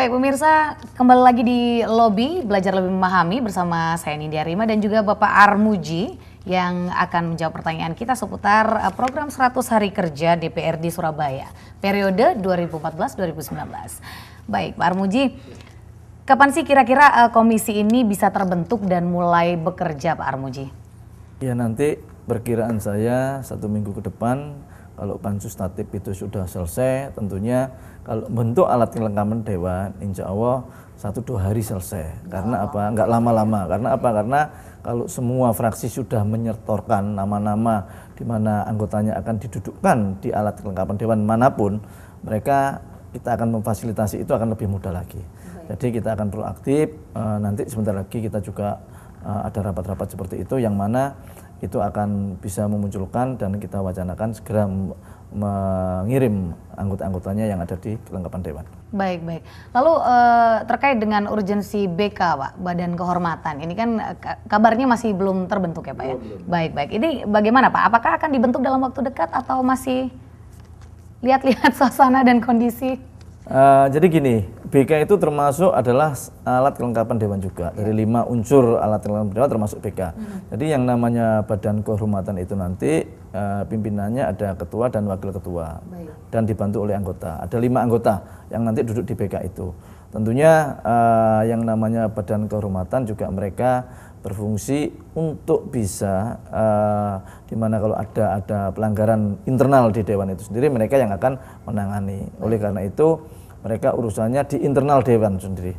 Baik pemirsa, kembali lagi di Lobi Belajar Lebih Memahami bersama saya Nindya Rima dan juga Bapak Armuji yang akan menjawab pertanyaan kita seputar program 100 hari kerja DPRD Surabaya periode 2014-2019. Baik Pak Armuji, kapan sih kira-kira komisi ini bisa terbentuk dan mulai bekerja Pak Armuji? Ya nanti perkiraan saya 1 minggu ke depan kalau pansus tatip itu sudah selesai, tentunya kalau bentuk alat kelengkapan dewan, insya Allah 1-2 hari selesai. Karena apa? Enggak lama-lama. Karena apa? Karena kalau semua fraksi sudah menyetorkan nama-nama di mana anggotanya akan didudukkan di alat kelengkapan dewan manapun, kita akan memfasilitasi itu akan lebih mudah lagi. Jadi kita akan proaktif. Nanti sebentar lagi kita juga ada rapat-rapat seperti itu yang mana itu akan bisa memunculkan dan kita wacanakan segera mengirim anggota-anggotanya yang ada di kelengkapan dewan. Baik. Lalu terkait dengan urgensi BK Pak, Badan Kehormatan, ini kan kabarnya masih belum terbentuk ya Pak ya? Baik. Ini bagaimana Pak? Apakah akan dibentuk dalam waktu dekat atau masih lihat-lihat suasana dan kondisi? Jadi gini, BK itu termasuk adalah alat kelengkapan dewan juga. Dari 5 unsur alat kelengkapan dewan termasuk BK. Jadi yang namanya Badan Kehormatan itu nanti pimpinannya ada ketua dan wakil ketua. Dan dibantu oleh anggota. Ada 5 anggota yang nanti duduk di BK itu. Tentunya yang namanya Badan Kehormatan juga mereka berfungsi untuk bisa di mana kalau ada pelanggaran internal di dewan itu sendiri mereka yang akan menangani. Oleh karena itu mereka urusannya di internal dewan sendiri.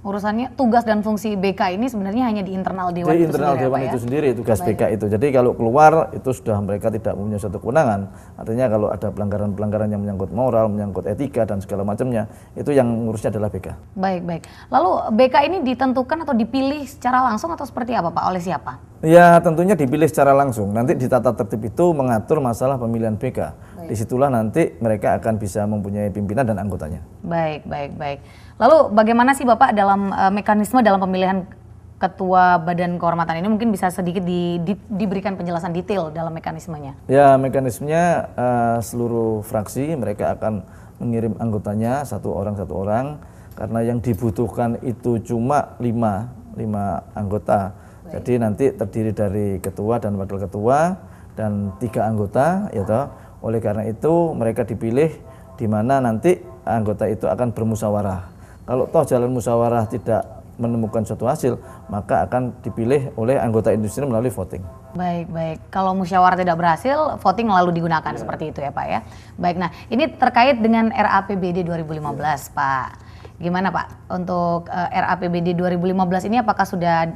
Urusannya tugas dan fungsi BK ini sebenarnya hanya di internal dewan di itu internal sendiri, dewan ya, itu sendiri tugas BK itu. Jadi kalau keluar itu sudah mereka tidak punya suatu kewenangan. Artinya kalau ada pelanggaran-pelanggaran yang menyangkut moral, menyangkut etika dan segala macamnya, itu yang ngurusnya adalah BK. Baik. Lalu BK ini ditentukan atau dipilih secara langsung atau seperti apa Pak? Oleh siapa? Ya tentunya dipilih secara langsung. Nanti di tata tertib itu mengatur masalah pemilihan BK. Disitulah nanti mereka akan bisa mempunyai pimpinan dan anggotanya. Baik. Lalu bagaimana sih Bapak dalam mekanisme dalam pemilihan ketua Badan Kehormatan ini? Mungkin bisa sedikit diberikan penjelasan detail dalam mekanismenya. Ya mekanismenya seluruh fraksi mereka akan mengirim anggotanya satu orang karena yang dibutuhkan itu cuma 5 anggota. Jadi nanti terdiri dari ketua dan wakil ketua dan 3 anggota ya toh. Oleh karena itu mereka dipilih di mana nanti anggota itu akan bermusyawarah. Kalau toh jalan musyawarah tidak menemukan suatu hasil, maka akan dipilih oleh anggota industri melalui voting. Baik. Kalau musyawarah tidak berhasil, voting lalu digunakan seperti itu ya Pak ya. Baik, nah ini terkait dengan RAPBD 2015 Pak. Gimana Pak untuk RAPBD 2015 ini apakah sudah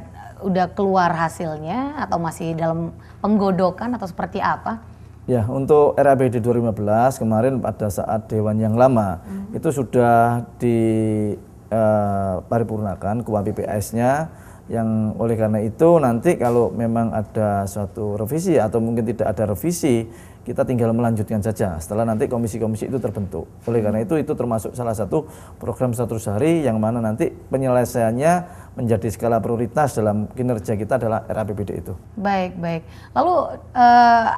keluar hasilnya atau masih dalam penggodokan atau seperti apa? Ya, untuk RAPBD 2015 kemarin pada saat Dewan yang lama itu sudah diparipurnakan KUA PPS-nya yang oleh karena itu nanti kalau memang ada suatu revisi atau mungkin tidak ada revisi kita tinggal melanjutkan saja setelah nanti komisi-komisi itu terbentuk. Oleh karena itu termasuk salah satu program 100 hari yang mana nanti penyelesaiannya menjadi skala prioritas dalam kinerja kita adalah RAPBD itu. Baik. Lalu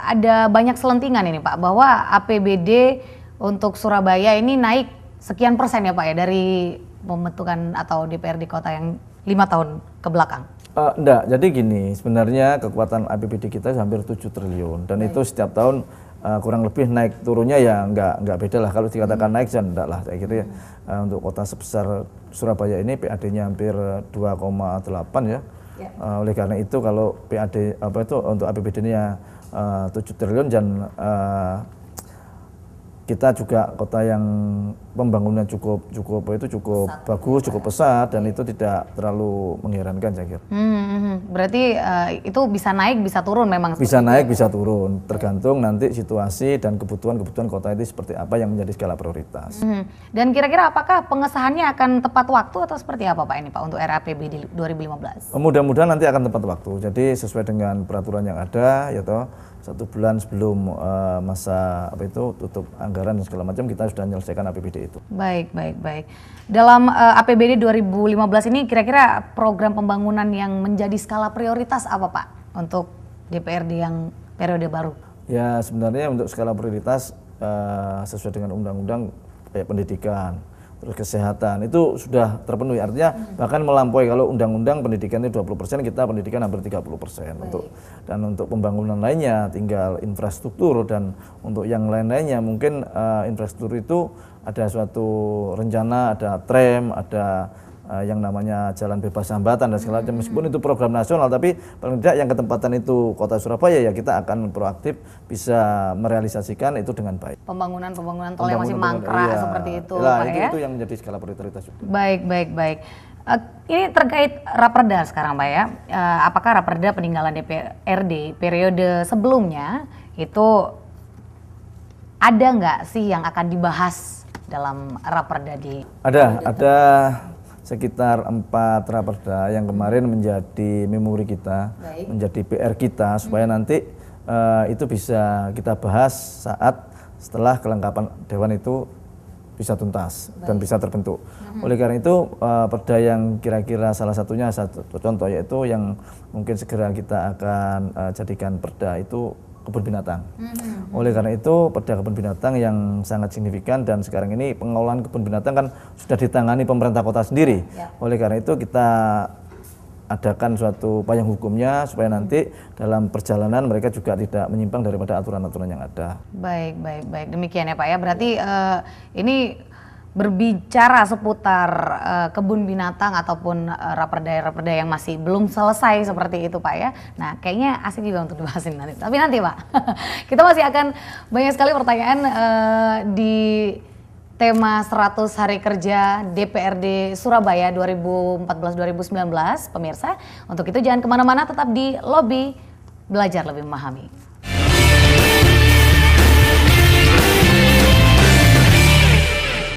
ada banyak selentingan ini Pak bahwa APBD untuk Surabaya ini naik sekian persen ya Pak ya dari pembentukan atau DPRD kota yang 5 tahun ke belakang. Enggak, jadi gini, sebenarnya kekuatan APBD kita hampir 7 triliun dan itu setiap tahun kurang lebih naik turunnya ya enggak beda lah. Kalau dikatakan naik jangan enggak lah, saya kira untuk kota sebesar Surabaya ini PAD-nya hampir 2,8 ya. Oleh karena itu kalau PAD untuk APBD-nya 7 triliun dan kita juga kota yang pembangunan cukup bagus, cukup pesat dan itu tidak terlalu mengherankan saya kira. Berarti itu bisa naik, bisa turun memang. Bisa naik, bisa turun, tergantung nanti situasi dan kebutuhan kota itu seperti apa yang menjadi skala prioritas. Dan kira-kira apakah pengesahannya akan tepat waktu atau seperti apa Pak ini Pak untuk RAPBD 2015? Mudah-mudahan nanti akan tepat waktu. Jadi sesuai dengan peraturan yang ada, ya toh 1 bulan sebelum masa tutup anggaran dan segala macam kita sudah menyelesaikan APBD itu. Baik. Dalam APBD 2015 ini kira-kira program pembangunan yang menjadi skala prioritas apa Pak untuk DPRD yang periode baru? Ya sebenarnya untuk skala prioritas sesuai dengan undang-undang kayak pendidikan, terus kesehatan itu sudah terpenuhi. Artinya bahkan melampaui, kalau undang-undang pendidikan itu 20%, kita pendidikan hampir 30%. Untuk pembangunan lainnya tinggal infrastruktur, dan untuk yang lain-lainnya mungkin infrastruktur itu ada suatu rencana, ada tram, ada yang namanya jalan bebas hambatan dan segala macam. Meskipun itu program nasional, tapi paling tidak yang ketempatan itu Kota Surabaya, ya kita akan proaktif bisa merealisasikan itu dengan baik. Pembangunan tol yang masih mangkrak seperti itu, Pak ya. Itu yang menjadi skala prioritas juga. Baik. Ini terkait Raperda sekarang, Pak ya. Apakah Raperda peninggalan DPRD periode sebelumnya itu ada nggak sih yang akan dibahas dalam Raperda di? Ada sekitar 4 Raperda yang kemarin menjadi memori kita, menjadi PR kita, supaya nanti itu bisa kita bahas saat setelah kelengkapan Dewan itu bisa tuntas dan bisa terbentuk. Oleh karena itu perda yang kira-kira salah satunya, satu contoh yaitu yang mungkin segera kita akan jadikan perda itu kebun binatang. Oleh karena itu perda kebun binatang yang sangat signifikan, dan sekarang ini pengelolaan kebun binatang kan sudah ditangani pemerintah kota sendiri. Oleh karena itu kita adakan suatu payung hukumnya supaya nanti dalam perjalanan mereka juga tidak menyimpang daripada aturan-aturan yang ada. Baik. Demikian ya Pak ya. Berarti ini berbicara seputar kebun binatang ataupun raperda yang masih belum selesai seperti itu Pak ya. Nah kayaknya asik juga untuk dibahas ini nanti. Tapi nanti Pak, kita masih akan banyak sekali pertanyaan di tema 100 hari kerja DPRD Surabaya 2014-2019 pemirsa. Untuk itu jangan kemana-mana, tetap di Lobi Belajar Lebih Memahami.